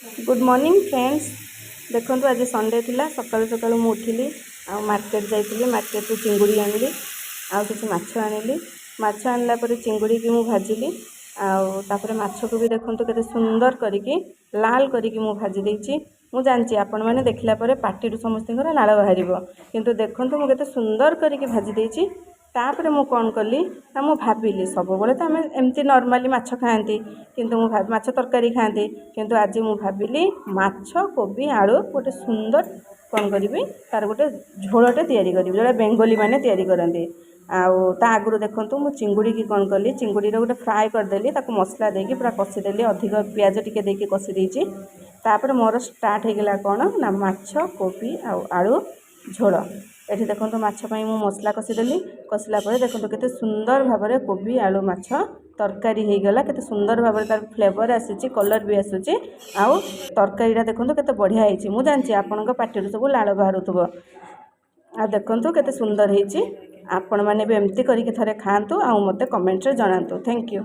Good morning friends. देखो आज Sunday थिला सकाळु सकाळु मु उठिली आ मार्केट जाइली मार्केट रू चिंगुड़ी आनिली आ किसी माछ आनिली माछ आनला परे चिंगुड़ी की मु भाजिली आउे माछ को भी देखो केते सुंदर करिकी लाल करिकी मु भाजी देछि। मु जानछि आपण माने देखला परे पार्टी रू समस्त लाल बाहरिबो किंतु देखंतु मु केते सुंदर करिकी भाजी देछि। तापर मु कौन कली ना मु भाविली सब बेले तो आम एमती नॉर्मली माछ खाती किंतु मु माछ तरकारी खाती किंतु आज मु भाविली माछ कोबी आलू गोटे सुंदर कौन करी तार गोटे झोलटे तैयारी करी जोड़ा बेंगली माने तैयारी करती। आगु देखु मु चिंगुड़ी की कौन कली चिंगुड़ी गोटे फ्राए करदेली ताको मसला देकी पूरा कषिदेली अधिक पियाज टिके देकी कषि देछि। तापर मोर स्टार्ट हो गला कौन ना माछ कोबी आलू झोल। ये देखो माछपाई मु मसला कषिदेली कषिला देखो केते सुंदर भाव में कोबी आलू माछ तरकारी हो गला केते सुंदर भाव में तार फ्लेवर आसी कलर भी आसूची आउ तरकारीटा देखो केते बढ़िया होती। मु जानछि आपणक पार्टी सब लाल बाहरुथबो आ देखो केते सुंदर होती। आपण माने भी एमती करके थरे खातु आ मते कमेंट रे जणातु। Thank you.